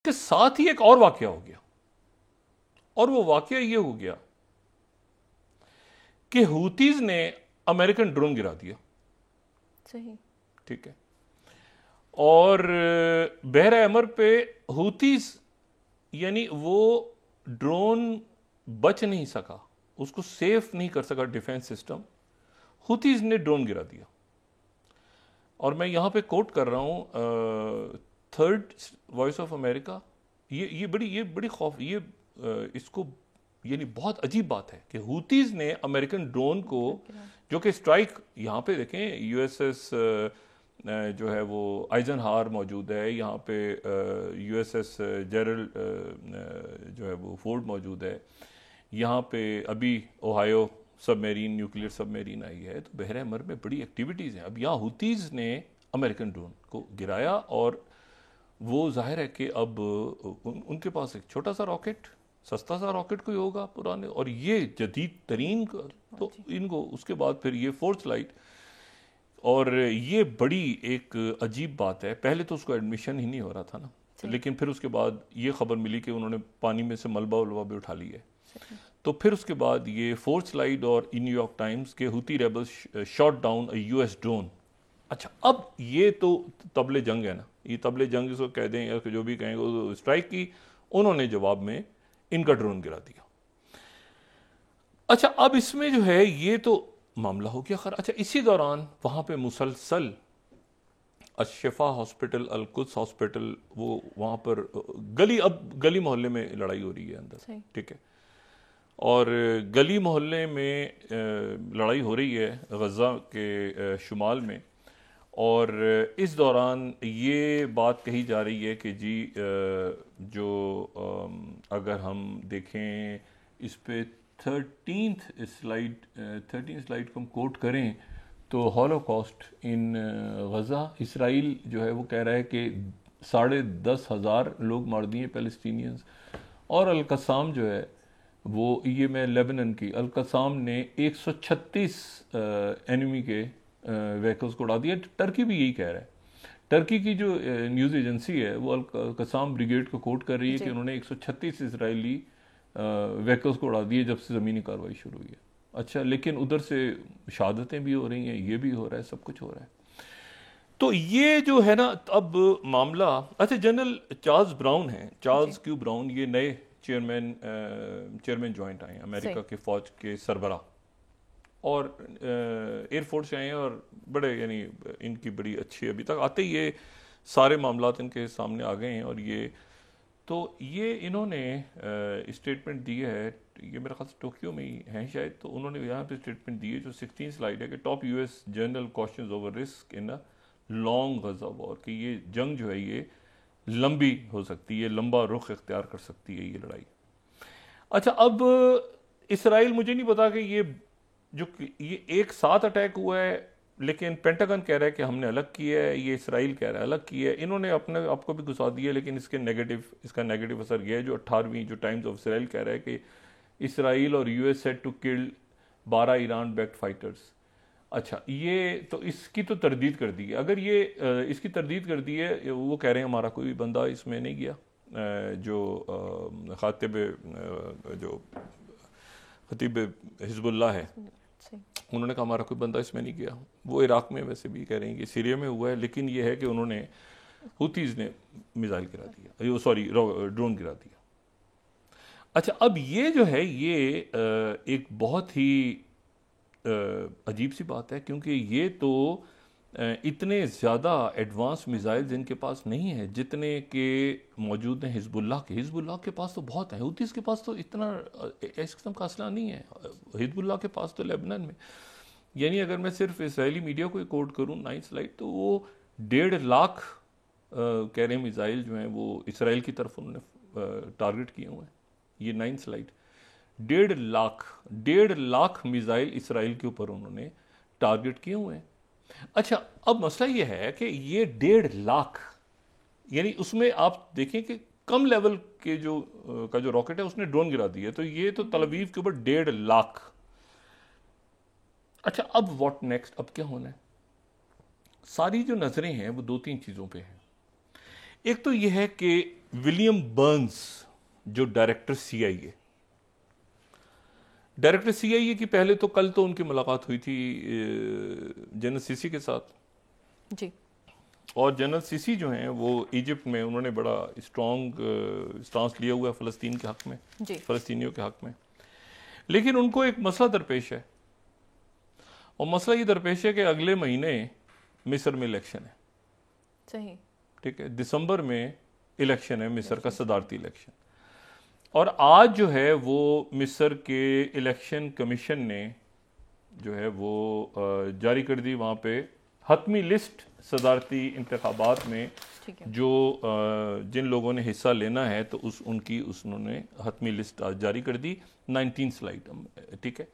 के साथ ही एक और वाकया हो गया, और वो वाकया ये हो गया कि हूतीज ने अमेरिकन ड्रोन गिरा दिया। सही। ठीक है। और बहर अमर पे हूतीज, यानी वो ड्रोन बच नहीं सका, उसको सेफ नहीं कर सका डिफेंस सिस्टम, हूतीज ने ड्रोन गिरा दिया। और मैं यहां पे कोट कर रहा हूं थर्ड वॉइस ऑफ अमेरिका। ये बड़ी खौफ, इसको, यानी बहुत अजीब बात है कि हूतीज ने अमेरिकन ड्रोन को, जो कि स्ट्राइक, यहां पे देखें यूएसएस जो है वो आइजनहावर मौजूद है, यहाँ पे यूएसएस जेरल्ड जो है वो फोर्ड मौजूद है, यहाँ पे अभी ओहायो सबमेरीन, न्यूक्लियर सबमेरीन आई है। तो बहर अमर में बड़ी एक्टिविटीज़ हैं। अब यहाँ हुतीज़ ने अमेरिकन ड्रोन को गिराया, और वो जाहिर है कि अब उनके पास एक छोटा सा रॉकेट, सस्ता सा रॉकेट कोई होगा पुराने, और ये जदीद तरीन तो इनको उसके बाद फिर ये फोर्थ लाइट। और ये बड़ी एक अजीब बात है, पहले तो उसको एडमिशन ही नहीं हो रहा था ना, लेकिन फिर उसके बाद ये खबर मिली कि उन्होंने पानी में से मलबा उलबा भी उठा लिया है। तो फिर उसके बाद ये फोर्थ स्लाइड और इन न्यूयॉर्क टाइम्स के हुती rebels shot down a US drone. अच्छा, अब ये तो तबले जंग है ना, ये तबले जंग जिसको कह दें या जो भी कहेंगे, वो स्ट्राइक की, उन्होंने जवाब में इनका ड्रोन गिरा दिया। अच्छा, अब इसमें जो है ये तो मामला हो गया खैर। अच्छा, इसी दौरान वहां पे मुसलसल अशफा हॉस्पिटल, अलकुद्स हॉस्पिटल, वो वहां पर अब गली मोहल्ले में लड़ाई हो रही है अंदर। ठीक है। और गली मोहल्ले में लड़ाई हो रही है गज़ा के शुमाल में। और इस दौरान ये बात कही जा रही है कि जी जो अगर हम देखें इस पे 13th स्लाइड को हम कोट करें तो हॉलोकॉस्ट इन गज़ा, इसराइल जो है वो कह रहा है कि 10,500 लोग मार दिए पैलेस्टीनियंस। और अल-कस्साम जो है वो, ये मैं लेबनन की, अल-कस्साम ने 136 एनिमी के व्हीकल्स को उड़ा दिया। टर्की भी यही कह रहा है। टर्की की जो न्यूज़ एजेंसी है वो अल-कस्साम ब्रिगेड को कोट कर रही है कि उन्होंने 136 इसराइली व्हीकल्स को उड़ा दिए जब से ज़मीनी कार्रवाई शुरू हुई है। अच्छा, लेकिन उधर से शहादतें भी हो रही हैं, ये भी हो रहा है, सब कुछ हो रहा है। तो ये जो है ना अब मामला, अच्छा, जनरल चार्ल्स ब्राउन है, चार्ल्स क्यू ब्राउन, ये नए चेयरमैन ज्वाइंट आए हैं अमेरिका के फौज के सरबरा, और एयरफोर्स से आए हैं, और बड़े, यानी इनकी बड़ी अच्छी, अभी तक आते ही ये सारे मामलात इनके सामने आ गए हैं। और ये इन्होंने स्टेटमेंट दी है, ये मेरे ख्याल से टोक्यो में ही हैं शायद, तो उन्होंने यहाँ पे स्टेटमेंट दी है जो 16 स्लाइड है कि top US general questions over risk in a long Gaza war, कि ये जंग जो है ये लंबी हो सकती है, लंबा रुख इख्तियार कर सकती है ये लड़ाई। अच्छा, अब इसराइल, मुझे नहीं पता कि ये एक साथ अटैक हुआ है, लेकिन पेंटागन कह रहा है कि हमने अलग किया है, ये इसराइल कह रहा है अलग किया है। इन्होंने अपने आपको भी घुसा दिया, लेकिन इसका नेगेटिव असर यह है, जो 18वीं जो टाइम्स ऑफ इसराइल कह रहा है कि इसराइल और US said to kill 12 Iran backed fighters. अच्छा, ये तो इसकी तो तरदीद कर दी है। अगर ये इसकी तरदीद कर दी है, वो कह रहे हैं हमारा कोई बंदा इसमें नहीं गया, जो खातिब जो खतीब हिजबुल्लाह है, उन्होंने कहा हमारा कोई बंदा इसमें नहीं गया। वो इराक में वैसे भी कह रहे हैं कि सीरिया में हुआ है, लेकिन ये है कि उन्होंने, हुतीज ने मिसाइल गिरा दिया, सॉरी ड्रोन गिरा दिया। अच्छा, अब ये जो है ये एक बहुत ही अजीब सी बात है, क्योंकि ये तो इतने ज़्यादा एडवांस मिसाइल्स इनके पास नहीं है जितने के मौजूद हैं हिजबुल्लाह के पास तो बहुत है। हुतीज के पास तो इतना इस किस्म का असला नहीं है। हिजबुल्लाह के पास तो लेबनान में, यानी अगर मैं सिर्फ इसराइली मीडिया को कोट करूँ 9 स्लाइड, तो वो 1.5 लाख कह रहे हैं मिसाइल जो हैं वो इसराइल की तरफ उन्होंने टारगेट किए हुए हैं। ये 9 स्लाइड 1.5 लाख मिसाइल इसराइल के ऊपर उन्होंने टारगेट किए हुए हैं। अच्छा, अब मसला ये है कि ये 1.5 लाख, यानी उसमें आप देखें कि कम लेवल के जो रॉकेट है उसने ड्रोन गिरा दिया, तो ये तो तल अवीव के ऊपर 1.5 लाख। अच्छा, अब व्हाट नेक्स्ट, अब क्या होना है? सारी जो नजरें हैं वो 2-3 चीजों पे हैं। एक तो ये है कि विलियम बर्न्स जो डायरेक्टर सीआईए की पहले तो कल तो उनकी मुलाकात हुई थी जनरल सीसी के साथ जी। और जनरल सीसी जो हैं वो इजिप्ट में उन्होंने बड़ा स्ट्रॉन्ग स्टांस लिया हुआ है फ़लस्तीन के हक़ में, फ़लस्तीनियों के हक़ में। लेकिन उनको एक मसला दरपेश है और मसला ये दरपेश है कि अगले महीने मिस्र में इलेक्शन है। सही। ठीक है, दिसंबर में इलेक्शन है मिस्र का, सदारती इलेक्शन। और आज जो है वो मिस्र के इलेक्शन कमीशन ने जो है वो जारी कर दी वहाँ पे हतमी लिस्ट सदारती इंतखाबात में जो जिन लोगों ने हिस्सा लेना है तो उन्होंने हतमी लिस्ट आज जारी कर दी 19 स्लाइड। ठीक है,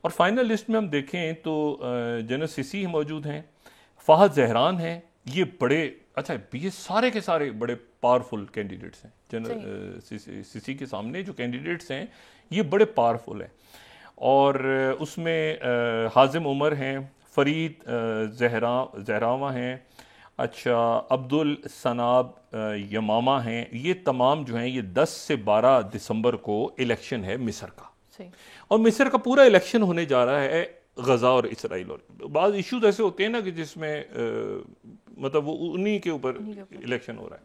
और फाइनल लिस्ट में हम देखें तो जनरल सीसी मौजूद हैं, फहद जहरान हैं, ये बड़े अच्छा ये सारे के सारे बड़े पावरफुल कैंडिडेट्स हैं। जनरल सीसी के सामने जो कैंडिडेट्स हैं ये बड़े पावरफुल हैं और उसमें हाजिम उमर हैं, फरीद जहरावा हैं, अच्छा अब्दुल सनाब यमामा हैं। ये तमाम जो हैं ये 10 से 12 दिसंबर को इलेक्शन है मिस्र का और मिस्र का पूरा इलेक्शन होने जा रहा है गजा और इसराइल। और बाज़ इश्यूज ऐसे होते हैं ना कि जिसमें मतलब वो उन्हीं के ऊपर इलेक्शन हो रहा है।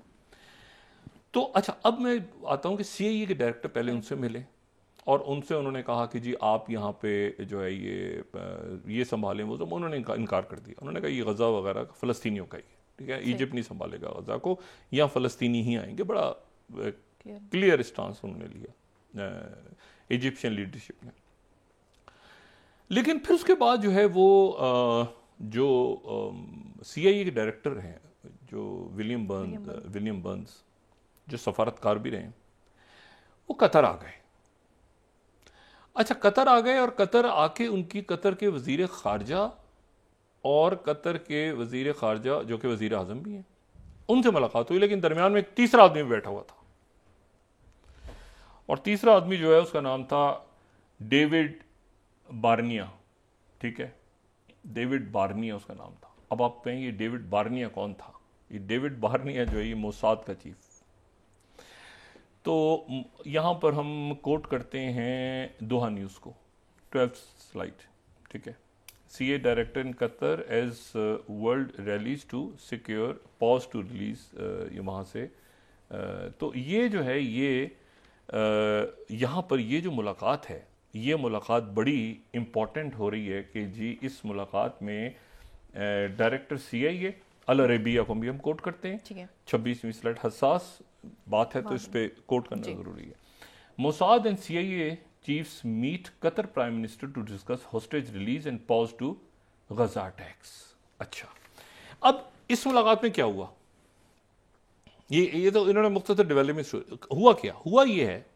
तो अच्छा अब मैं आता हूँ कि सीआईए के डायरेक्टर पहले उनसे मिले और उनसे उन्होंने कहा कि जी आप यहाँ पे जो है ये संभालें, वो सब उन्होंने इनकार कर दिया। उन्होंने कहा ये गजा वगैरह फ़लस्तीनियों का ही है, ठीक है, इजिप्ट नहीं संभालेगा गजा को, यहाँ फ़लस्तीनी ही आएंगे। बड़ा क्लियर स्टांस उन्होंने लिया इजिप्शियन लीडरशिप ने। लेकिन फिर उसके बाद जो है वो जो सीआईए के डायरेक्टर हैं जो विलियम बर्न्स जो सफारतकार भी रहे, वो कतर आ गए। अच्छा कतर आ गए और कतर आके उनकी कतर के वजीर खारजा और कतर के वजीर खारजा जो कि वजीर आजम भी हैं उनसे मुलाकात हुई। लेकिन दरमियान में एक तीसरा आदमी बैठा हुआ था और तीसरा आदमी जो है उसका नाम था डेविड बार्निया। ठीक है, डेविड बार्निया उसका नाम था। अब आप कहेंगे डेविड बार्निया कौन था? ये डेविड बार्निया जो है ये मोसाद का चीफ। तो यहाँ पर हम कोट करते हैं दोहा न्यूज़ को, 12th स्लाइड। ठीक है, CIA director in Qatar as world rallies to secure pause to release, ये वहाँ से तो ये जो है ये यहाँ पर ये जो मुलाकात है ये मुलाकात बड़ी इम्पॉर्टेंट हो रही है कि जी इस मुलाकात में डायरेक्टर सीआईए अल अरेबिया को भी हम कोट करते हैं। 26वीं स्लाइड, हसास बात है तो इस पे कोट करना जरूरी है। Mossad and CIA chiefs meet Qatar prime minister to discuss hostage release and pause to Gaza attacks. अच्छा अब इस मुलाकात में क्या हुआ? ये तो इन्होंने मुख्तसर डेवलपमेंट हुआ। क्या हुआ? ये है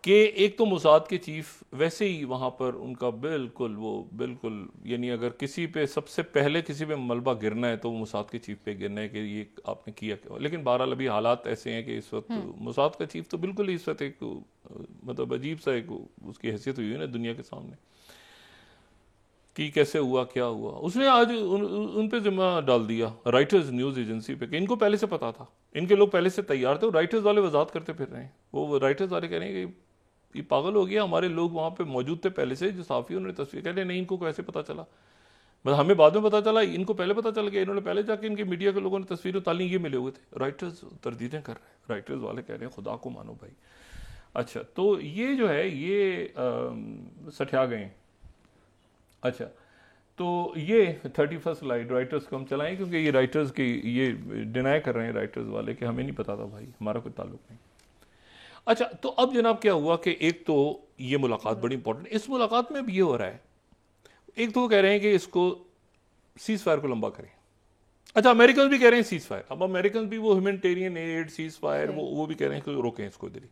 कि एक तो मोसाद के चीफ वैसे ही वहाँ पर उनका बिल्कुल यानी अगर किसी पे सबसे पहले किसी पे मलबा गिरना है तो वो मोसाद के चीफ पे गिरना है कि ये आपने किया क्यों। लेकिन बहरहाल अभी हालात ऐसे हैं कि इस वक्त मोसाद का चीफ तो बिल्कुल ही इस वक्त एक मतलब अजीब सा एक उसकी हैसियत हुई है ना दुनिया के सामने कि कैसे हुआ क्या हुआ। उसने आज उन पे जिम्मा डाल दिया राइटर्स न्यूज़ एजेंसी पे कि इनको पहले से पता था, इनके लोग पहले से तैयार थे। राइटर्स वाले वजाहत करते फिर रहे हैं, वो राइटर्स वाले कह रहे हैं कि ये पागल हो गया, हमारे लोग वहाँ पे मौजूद थे पहले से, जो साफ़ी उन्होंने तस्वीर, कहते नहीं इनको कैसे पता चला, बस हमें बाद में पता चला, इनको पहले पता चल गया, इन्होंने पहले जाके इनके मीडिया के लोगों ने तस्वीरें ताली ये मिले हुए थे। राइटर्स तरदीदें कर रहे हैं, राइटर्स वाले कह रहे हैं खुदा को मानो भाई। अच्छा तो ये जो है ये सठिया गए। अच्छा तो ये 31st स्लाइड राइटर्स को हम चलाएं क्योंकि ये राइटर्स की ये डिनाई कर रहे हैं राइटर्स वाले कि हमें नहीं पता था भाई, हमारा कोई ताल्लुक नहीं। अच्छा तो अब जनाब क्या हुआ कि एक तो ये मुलाकात बड़ी इंपॉर्टेंट, इस मुलाकात में भी ये हो रहा है, एक तो वो कह रहे हैं कि इसको सीज फायर को लंबा करें। अच्छा अमेरिकन भी कह रहे हैं सीज फायर, अब अमेरिकन भी वो ह्यूमैनिटेरियन एड सीज फायर वो भी कह रहे हैं कि रोकें इसको इधर ही,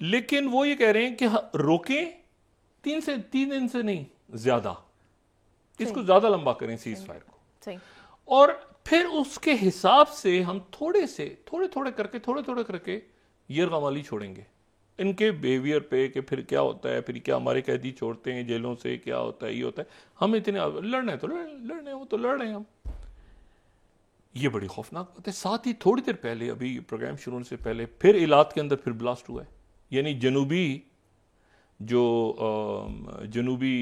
लेकिन वो ये कह रहे हैं कि रोकें 3 दिन से नहीं ज्यादा, इसको ज्यादा लंबा करें सीज फायर को, और फिर उसके हिसाब से हम थोड़े थोड़े करके यरगमाली छोड़ेंगे इनके बिहेवियर पे कि फिर क्या होता है, फिर क्या हमारे कैदी छोड़ते हैं जेलों से, क्या होता है, ये होता है, हम इतने लड़ना है तो लड़ने, वो तो लड़ रहे हैं हम। ये बड़ी खौफनाक बात है। साथ ही थोड़ी देर पहले, अभी प्रोग्राम शुरू होने से पहले, फिर इलात के अंदर फिर ब्लास्ट हुआ है। यानी जनूबी जो जनूबी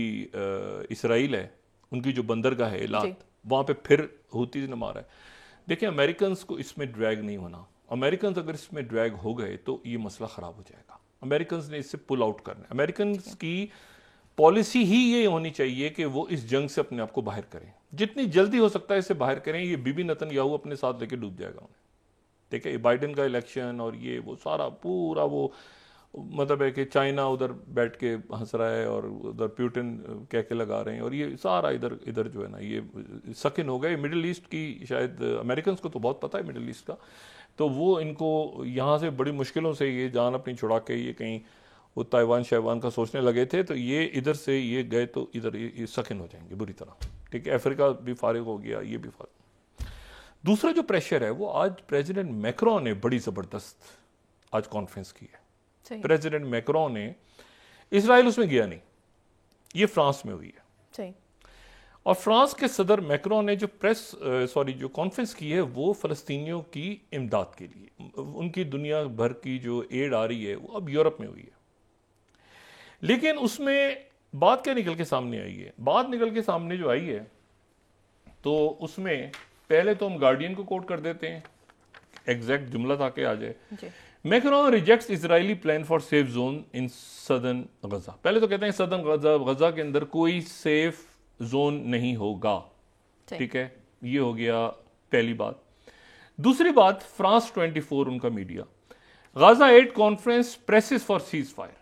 इसराइल है, उनकी जो बंदरगाह है जी। इलात, वहाँ पे फिर हूतीज ने मारा है। देखिए, अमेरिकन को इसमें ड्रैग नहीं होना। अमेरिकन अगर इसमें ड्रैग हो गए तो ये मसला ख़राब हो जाएगा। अमेरिकन ने इससे पुल आउट करना है। अमेरिकन की पॉलिसी ही ये होनी चाहिए कि वो इस जंग से अपने आप को बाहर करें, जितनी जल्दी हो सकता है इसे बाहर करें। ये बीबी नेतन्याहू अपने साथ लेके डूब जाएगा उन्हें। ठीक है, बाइडेन का इलेक्शन और ये वो सारा पूरा वो मतलब है कि चाइना उधर बैठ के हंस रहा है और उधर प्यूटिन कह के लगा रहे हैं, और ये सारा इधर इधर जो है ना, ये सकिन हो गए। मिडिल ईस्ट की शायद अमेरिकन को तो बहुत पता है मिडिल ईस्ट का, तो वो इनको यहाँ से बड़ी मुश्किलों से ये जान अपनी छुड़ा के ये कहीं वो ताइवान शाइवान का सोचने लगे थे, तो ये इधर से ये गए तो इधर ये सकिन हो जाएंगे बुरी तरह। ठीक है, अफ्रीका भी फारिग हो गया, ये भी फारिग। दूसरा जो प्रेशर है वो आज प्रेसिडेंट मैक्रोन ने बड़ी ज़बरदस्त आज कॉन्फ्रेंस की है। सही। प्रेसिडेंट मैक्रोन ने, इसराइल उसमें गया नहीं, ये फ्रांस में हुई है। सही। और फ्रांस के सदर मैक्रोन ने जो कॉन्फ्रेंस की है वो फ़लस्तीनियों की इमदाद के लिए, उनकी दुनिया भर की जो एड आ रही है वो अब यूरोप में हुई है। लेकिन उसमें बात क्या निकल के सामने आई है? बात निकल के सामने जो आई है, तो उसमें पहले तो हम गार्डियन को कोट कर देते हैं, एग्जैक्ट जुमला ताकि आ जाए। जी। Macron rejects Israeli plan for safe zone in southern Gaza. पहले तो कहते हैं सदर्न गजा के अंदर कोई सेफ जोन नहीं होगा। सही। ठीक है, ये हो गया पहली बात। दूसरी बात, फ्रांस 24 उनका media, Gaza aid conference presses for ceasefire.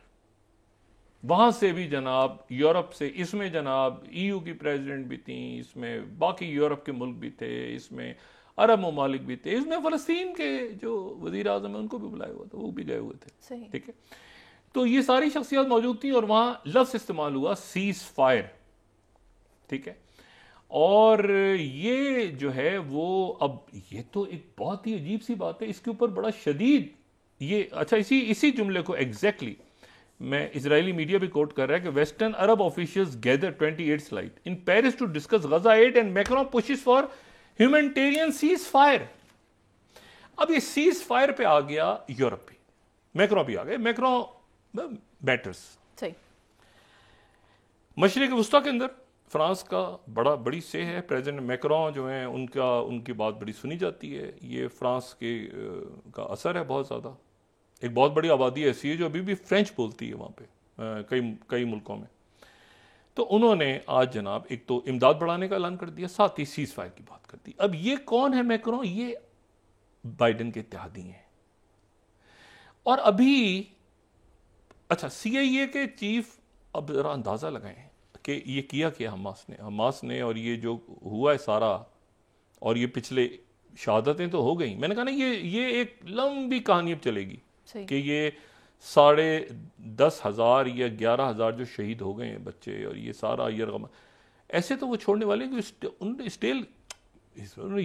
वहां से भी जनाब, यूरोप से, इसमें जनाब ईयू की प्रेसिडेंट भी थी, इसमें बाकी यूरोप के मुल्क भी थे, इसमें अरब ममालिक भी थे, इसमें फ़लस्तीन के जो वज़ीर आज़म है उनको भी बुलाया हुआ था, वो भी गए हुए थे। सही। ठीक है, तो ये सारी शख्सियत मौजूद थी और वहां लफ्ज़ इस्तेमाल हुआ सीज फायर। ठीक है, और ये जो है वो, अब ये तो एक बहुत ही अजीब सी बात है, इसके ऊपर बड़ा शदीद ये, अच्छा इसी जुमले को एग्जैक्टली मैं इजरायली मीडिया भी कोट कर रहा है कि western Arab officials gather 28 slide in Paris to discuss Gaza aid and Macron pushes for humanitarian ceasefire. अब ये सीज फायर पे आ गया यूरोप भी, मैक्रोन भी आ गए, मैक्रोन मैटर्स। सही। मशरिक वस्ता के अंदर फ्रांस का बड़ी से है, प्रेसिडेंट मैक्रोन जो है उनकी बात बड़ी सुनी जाती है। ये फ्रांस का असर है बहुत ज़्यादा। एक बहुत बड़ी आबादी ऐसी है जो अभी भी फ्रेंच बोलती है वहाँ पे, कई मुल्कों में। तो उन्होंने आज जनाब एक तो इमदाद बढ़ाने का ऐलान कर दिया, साथ ही सीज फायर की बात कर दी। अब ये कौन है मैक्रोन? ये बाइडेन के इत्तेहादी हैं। और अभी अच्छा, CIA के चीफ, अब जरा अंदाजा लगाएं कि ये किया क्या हमास ने और ये जो हुआ है सारा, और ये पिछले शहादतें तो हो गई। मैंने कहा ना, ये एक लंबी कहानी अब चलेगी कि ये 10,500 या 11,000 जो शहीद हो गए हैं बच्चे, और ये सारा यरगमा, ऐसे तो वो छोड़ने वाले कि उन्होंने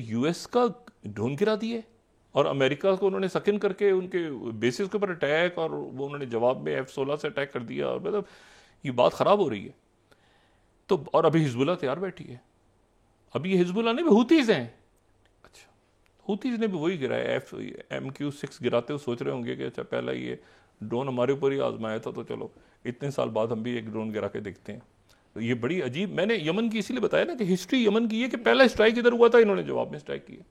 US का ड्रोन गिरा दिए और अमेरिका को उन्होंने सकिन करके उनके बेसिस के ऊपर अटैक, और वो उन्होंने जवाब में F-16 से अटैक कर दिया। और मतलब ये बात ख़राब हो रही है। तो और अभी हिजबुल्लाह तैयार बैठी है। अभी ये हिजबुल्लाह नहीं, हुतीज़ हैं। अच्छा, हुतीज़ ने भी वही गिराया, MQ-6 गिराते हुए सोच रहे होंगे कि अच्छा पहला ये ड्रोन हमारे ऊपर ही आजमाया था, तो चलो इतने साल बाद हम भी एक ड्रोन गिरा के देखते हैं। तो ये बड़ी अजीब, मैंने यमन की इसीलिए बताया ना कि हिस्ट्री यमन की है कि पहला स्ट्राइक इधर हुआ था, इन्होंने जवाब में स्ट्राइक किया।